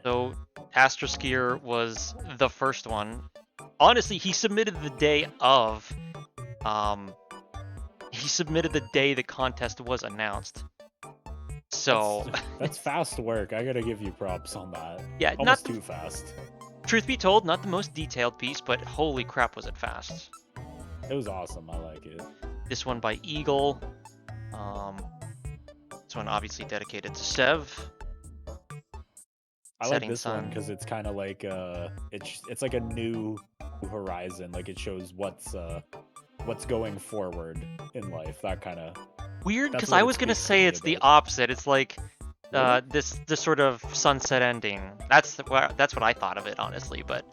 So Astroskier was the first one. Honestly, he submitted the day of. He submitted the day the contest was announced. So that's fast work. I gotta give you props on that. Yeah, Almost too fast. Truth be told, not the most detailed piece, but holy crap was it fast. It was awesome. I like it. This one by Eagle. This one obviously dedicated to Sev. I like this one because it's kind of like it's like a new horizon. Like it shows what's going forward in life. That kind of weird, because I was gonna say it's the opposite. It's like this sort of sunset ending. That's what I thought of it, honestly. But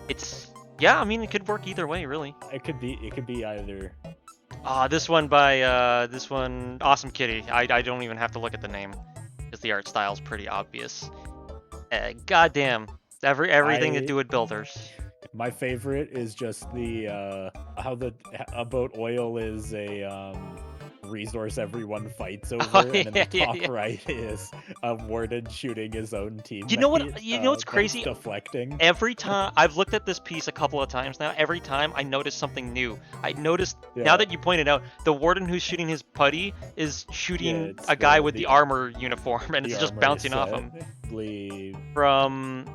it's, yeah, I mean, it could work either way, really. It could be either. This one by this one, Awesome Kitty. I don't even have to look at the name because the art style's pretty obvious. Goddamn, everything to do with builders. My favorite is just the how a boat oil is a resource everyone fights over, and in the top right is a warden shooting his own team. You know what? You know what's crazy? Deflecting. Every time I've looked at this piece a couple of times now, every time I notice something new. I noticed now that you pointed out, the warden who's shooting his putty is shooting a guy with the armor uniform, and it's just bouncing off him. From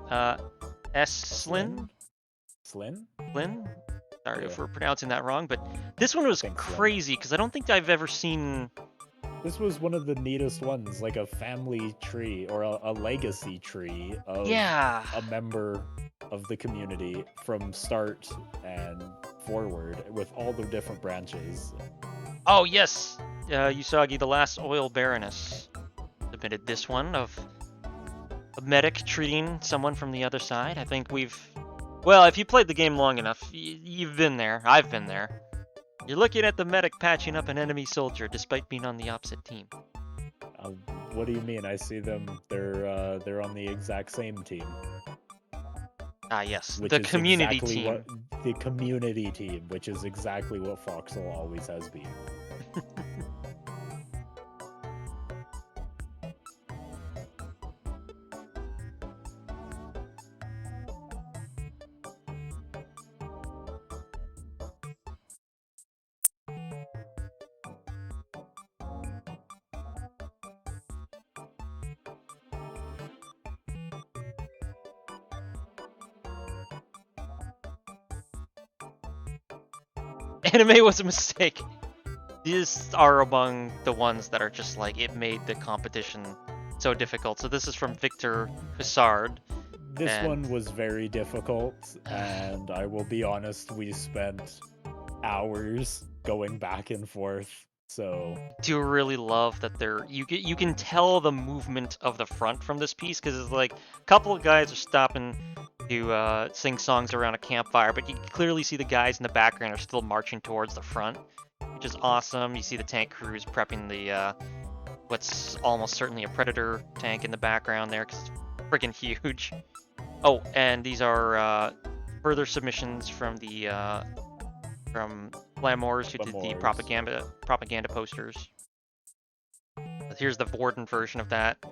Slin? Sorry if we're pronouncing that wrong, but this one was crazy because I don't think I've ever seen. This was one of the neatest ones, like a family tree or a legacy tree of a member of the community from start and forward with all the different branches. Oh yes, Usagi, the last oil baroness, submitted this one of a medic treating someone from the other side. I think well, if you played the game long enough, you've been there. I've been there. You're looking at the medic patching up an enemy soldier despite being on the opposite team. What do you mean? I see them. They're on the exact same team. Ah, yes, the community team. The community team, which is exactly what Foxhole always has been. Anime was a mistake. These are among the ones that are just like, it made the competition so difficult. So this is from Victor Hussard. This one was very difficult, and I will be honest, we spent hours going back and forth. So I do really love that you can tell the movement of the front from this piece, because it's like a couple of guys are stopping to sing songs around a campfire, but you can clearly see the guys in the background are still marching towards the front, which is awesome. You see the tank crews prepping the what's almost certainly a Predator tank in the background there, because it's freaking huge. Oh, and these are further submissions from the from Glamours, who did the propaganda posters. Here's the Warden version of that.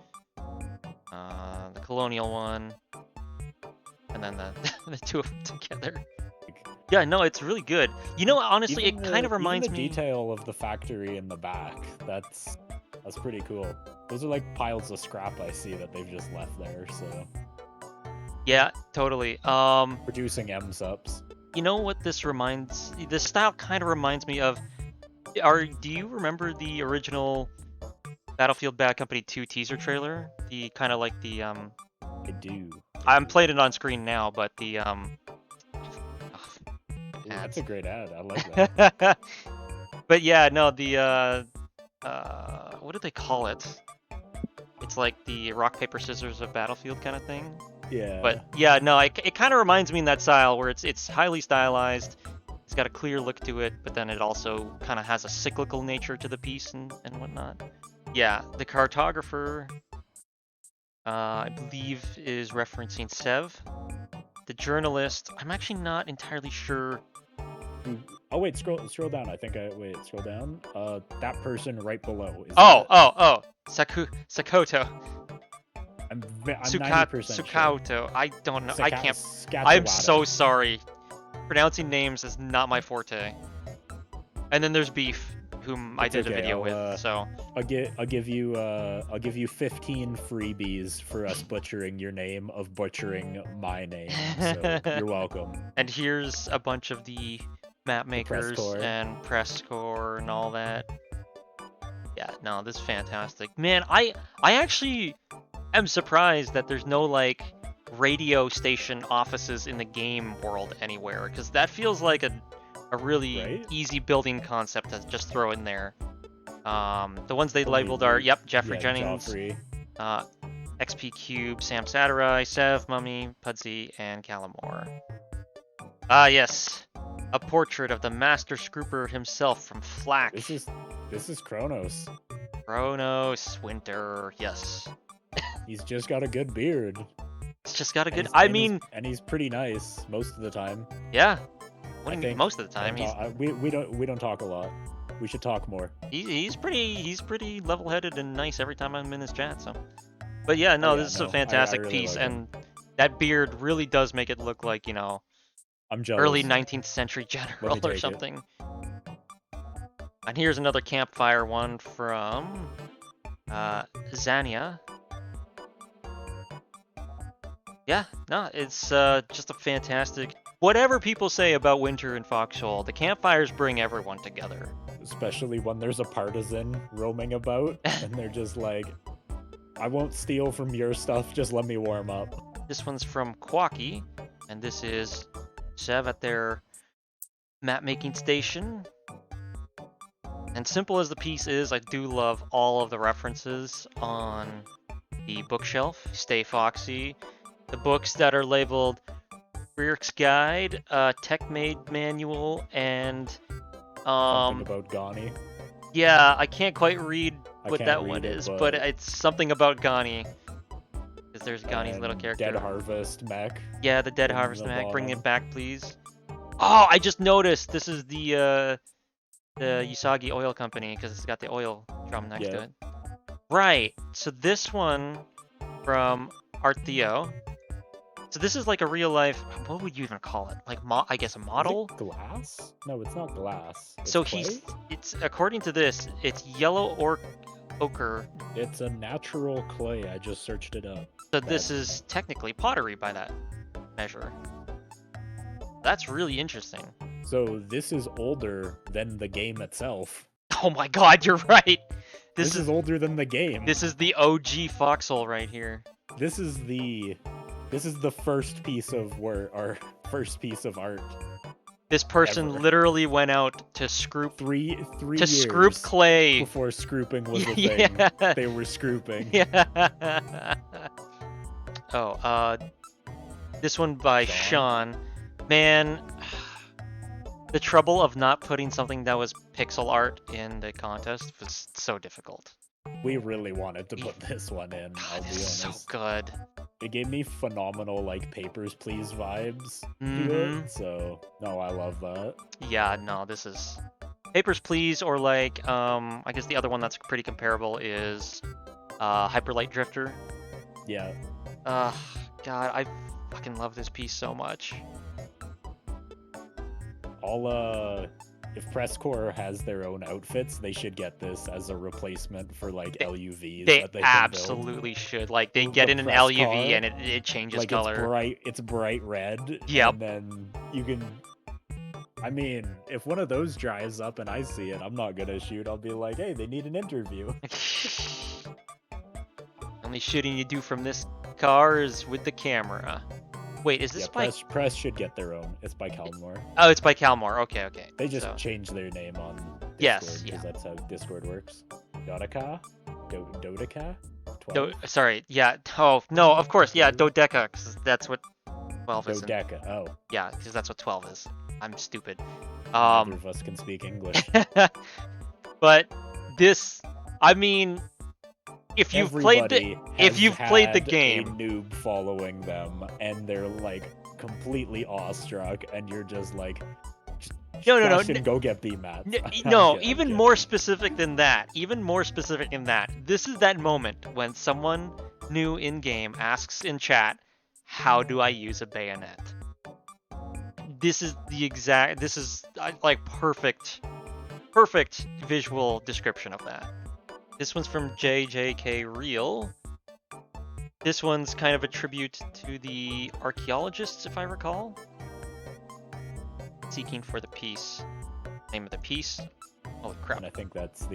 The Colonial one. And then the two of them together. Yeah, no, it's really good. You know, honestly, it kind of reminds me. The detail of the factory in the back, that's pretty cool. Those are like piles of scrap I see that they've just left there. So. Yeah, totally. Producing M-subs. You know what this style kind of reminds me of? Do you remember the original Battlefield Bad Company 2 teaser trailer? The kind of like the I do. I'm playing it on screen now, but the that's a great ad. I like that. But yeah, no, the what do they call it? It's like the rock paper scissors of Battlefield kind of thing. Yeah. But yeah, no, it kind of reminds me in that style where it's highly stylized. It's got a clear look to it, but then it also kind of has a cyclical nature to the piece and whatnot. Yeah, the Cartographer, I believe, is referencing Sev. The Journalist, I'm actually not entirely sure. Oh wait, scroll down. Scroll down. That person right below. Sakoto. I'm 90% sure. Sukauto. I don't know. I can't. I'm so sorry. Pronouncing names is not my forte. And then there's Beef, whom I did a video with. So I'll give you 15 freebies for us butchering your name of butchering my name. So you're welcome. And here's a bunch of the map makers and press score and all that. Yeah, no, this is fantastic. Man, I actually am surprised that there's no like radio station offices in the game world anywhere, because that feels like a really easy building concept to just throw in there. The ones they labeled are Jeffrey Jennings, XP Cube, Sam Sadarai, Sev, Mummy, Pudsey, and Calamore. Ah, yes, a portrait of the master scrooper himself from Flack. This is Kronos. Kronos Winter, yes. He's just got a good beard. He's just got a good. And he's pretty nice most of the time. Yeah. Most of the time, we don't talk a lot. We should talk more. He's pretty level-headed and nice every time I'm in his chat. So, but yeah, no, this is a fantastic really piece, and that beard really does make it look like, you know, I'm jealous. Early 19th century general or something. And here's another Campfire one from Zanya. Yeah, no, it's just a fantastic. Whatever people say about Winter and Foxhole, the campfires bring everyone together. Especially when there's a partisan roaming about, and they're just like, I won't steal from your stuff, just let me warm up. This one's from Quacky, and this is Sev at their map-making station. And simple as the piece is, I do love all of the references on the bookshelf. Stay Foxy. The books that are labeled Reark's Guide, Tech Made Manual, and something about Ghani. Yeah, I can't quite read what that one is, but it's something about Ghani. Because there's Ghani's little character. Dead Harvest mech. Yeah, the Dead Harvest mech. Bring it back, please. Oh, I just noticed this is the Usagi Oil Company, because it's got the oil drum next to it. Right. So this one from Theo. So this is like a real life. What would you even call it? Like, I guess a model. Is it glass? No, it's not glass. So it's according to this, it's yellow ochre. It's a natural clay. I just searched it up. So this is technically pottery by that measure. That's really interesting. So this is older than the game itself. Oh my God, you're right. This is older than the game. This is the OG Foxhole right here. This is the first piece of work, our first piece of art. This person literally went out to scroop three to years scroop clay before scrooping was a thing. They were scrooping. Yeah. Oh, this one by Sean. Man, the trouble of not putting something that was pixel art in the contest was so difficult. We really wanted to put this one in, I'll be honest. So good. It gave me phenomenal, like, Papers, Please vibes to it, so, no, I love that. Yeah, no, this is... Papers, Please, or, like, I guess the other one that's pretty comparable is Hyperlight Drifter. Yeah. God, I fucking love this piece so much. If Press Corps has their own outfits, they should get this as a replacement for like LUVs. They absolutely should. Like they get in an LUV and it changes like color. It's bright red. Yep. And then you can. I mean, if one of those drives up and I see it, I'm not gonna shoot. I'll be like, hey, they need an interview. Only shooting you do from this car is with the camera. Wait, is this by... Press should get their own. It's by Calmore. Oh, it's by Calmore. Okay. They just changed their name on Discord. Yes, because that's how Discord works. Dodeca? Dodeca? 12? Sorry, yeah. Oh, no, of course, yeah, Dodeca, because that's what 12 is. Dodeca, oh. Yeah, because that's what 12 is. I'm stupid. Neither of us can speak English. But this, I mean... If you've played the game, a noob following them, and they're like completely awestruck, and you're just like, no, go get BMAT. No, more specific than that. This is that moment when someone new in-game asks in chat, how do I use a bayonet? This is like perfect visual description of that. This one's from JjkReal. This one's kind of a tribute to the archaeologists, if I recall. Seeking for the piece. Name of the piece. Holy crap. And I think that's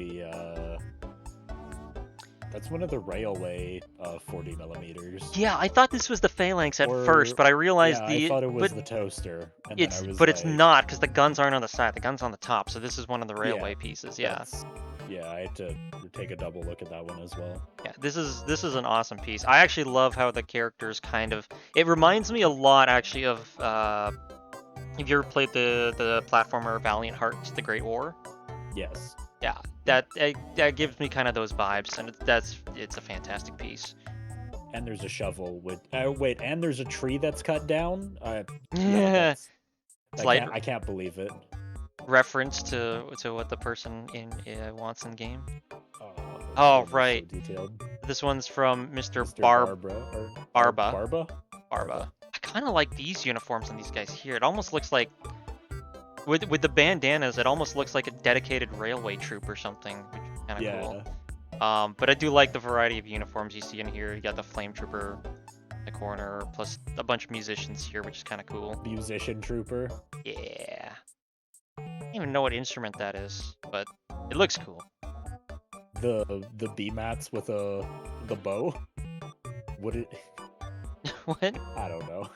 that's one of the railway 40 millimeters. Yeah, I thought this was the phalanx at first, but I realized I thought it was the toaster. And it's not, because the guns aren't on the side. The gun's on the top, so this is one of the railway pieces. Yeah. Yeah, I had to take a double look at that one as well. Yeah, this is an awesome piece. I actually love how the characters kind of... It reminds me a lot, actually, of... have you ever played the platformer Valiant Hearts: The Great War? Yes. Yeah, that gives me kind of those vibes, and it's a fantastic piece. And there's a shovel with... wait, and there's a tree that's cut down? Yeah. I can't believe it. Reference to what the person wants in game. Oh, right. So detailed. This one's from Mr. Barba. Barba. I kind of like these uniforms on these guys here. It almost looks like, with the bandanas, it almost looks like a dedicated railway troop or something, which is kind of cool. But I do like the variety of uniforms you see in here. You got the flame trooper in the corner, plus a bunch of musicians here, which is kind of cool. Musician trooper. Yeah. I don't even know what instrument that is, but it looks cool. The B-mats with the bow? Would it... What? I don't know.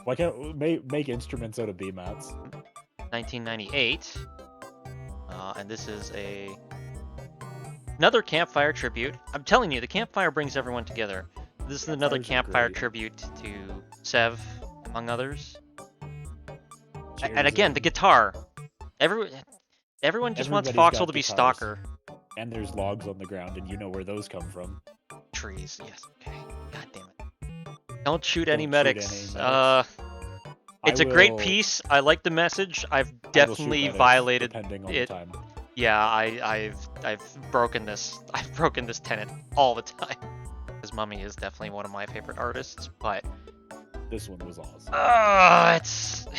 Why can't make instruments out of B-mats? 1998. And this is another Campfire Tribute. I'm telling you, the Campfire brings everyone together. This is another Campfire Tribute to Sev, among others. And again, the guitar. Everyone just wants Foxhole to be Stalker. And there's logs on the ground, and you know where those come from. Trees, yes. Okay. God damn it. Don't shoot any medics. It's a great piece. I like the message. I've definitely violated it. Yeah, I've broken this. I've broken this tenet all the time. Because Mummy is definitely one of my favorite artists, but this one was awesome.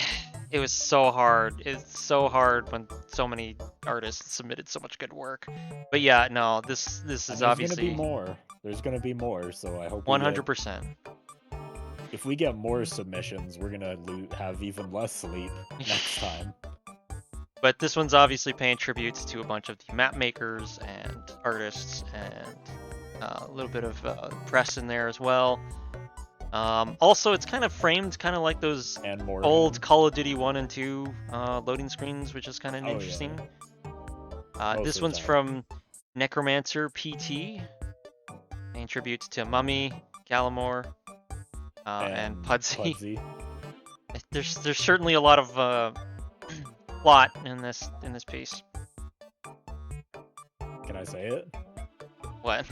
It was so hard. It's so hard when so many artists submitted so much good work. But yeah, no, this is obviously... There's gonna be more. There's gonna be more, so I hope 100%. If we get more submissions, we're gonna have even less sleep next time. But this one's obviously paying tributes to a bunch of the map makers and artists, and a little bit of press in there as well. Also, it's kind of framed kind of like those old Call of Duty 1 and 2 loading screens, which is kind of interesting. Yeah. This one's from Necromancer PT, paying tributes to Mummy, Gallimore, and Pudsey. There's certainly a lot of plot in this piece. Can I say it? What?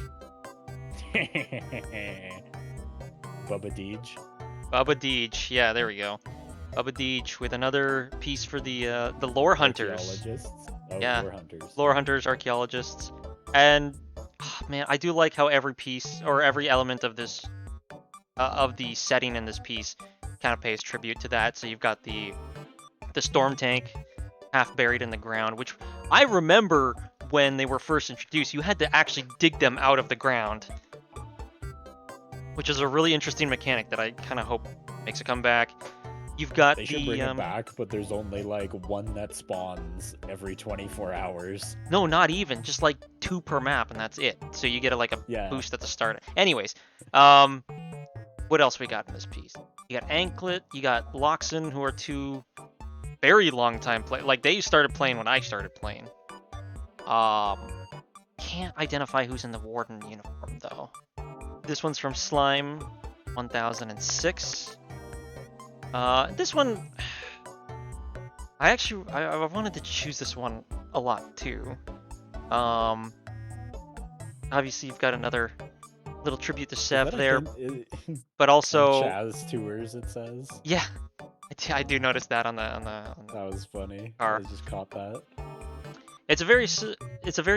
Bubba Deej. Bubba Deej, yeah, there we go. Bubba Deej with another piece for the lore hunters. Yeah, lore hunters, archaeologists, and man, I do like how every piece or every element of this of the setting in this piece kind of pays tribute to that. So you've got the storm tank half buried in the ground, which I remember when they were first introduced, you had to actually dig them out of the ground, which is a really interesting mechanic that I kind of hope makes a comeback. You've got they should bring it back, but there's only like one that spawns every 24 hours. No, not even. Just like 2 per map, and that's it. So you get a boost at the start. Anyways, what else we got in this piece? You got Anklet, you got Loxon, who are 2 very long time play. Like they started playing when I started playing. Can't identify who's in the Warden uniform though. This one's from Slime 1006. This one, I wanted to choose this one a lot too. Obviously you've got another little tribute to Sev there, but also Chaz Tours, it says. Yeah, I do notice that on the. That was funny. Car. I just caught that. It's a very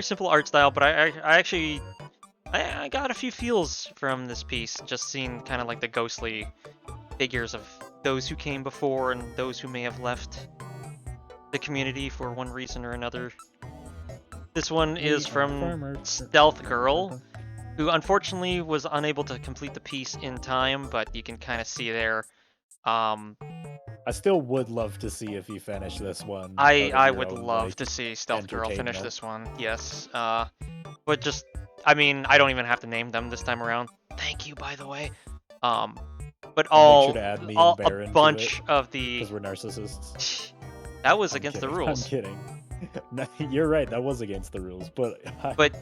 simple art style, but I actually I got a few feels from this piece, just seeing kind of like the ghostly figures of those who came before and those who may have left the community for one reason or another. This one is from Stealth Girl, who unfortunately was unable to complete the piece in time, but you can kind of see there. I still would love to see if you finish this one. I would love to see Stealth Girl finish this one, yes. But just, I mean, I don't even have to name them this time around. Thank you, by the way. But make sure to add me and a bunch of the... Because we're narcissists. That was against the rules. I'm kidding. No, you're right, that was against the rules, but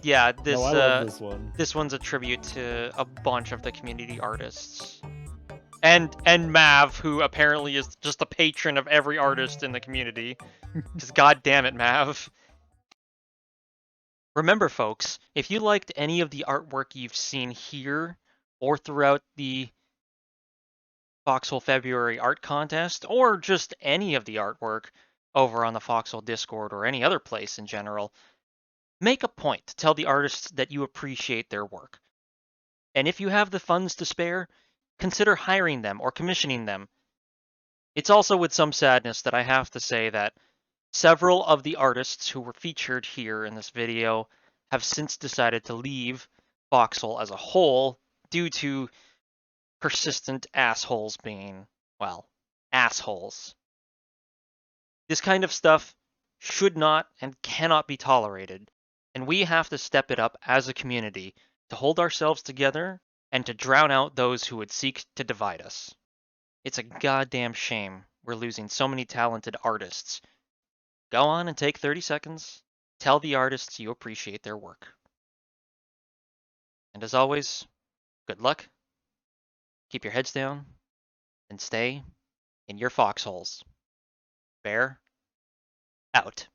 yeah, I love this one. This one's a tribute to a bunch of the community artists. And Mav, who apparently is just a patron of every artist in the community. Because god damn it, Mav. Remember, folks, if you liked any of the artwork you've seen here or throughout the Foxhole February art contest, or just any of the artwork over on the Foxhole Discord or any other place in general, make a point to tell the artists that you appreciate their work. And if you have the funds to spare, consider hiring them or commissioning them. It's also with some sadness that I have to say that several of the artists who were featured here in this video have since decided to leave Foxhole as a whole due to persistent assholes being, well, assholes. This kind of stuff should not and cannot be tolerated, and we have to step it up as a community to hold ourselves together and to drown out those who would seek to divide us. It's a goddamn shame we're losing so many talented artists. Go on and take 30 seconds, tell the artists you appreciate their work. And as always, good luck, keep your heads down, and stay in your foxholes. Bear out.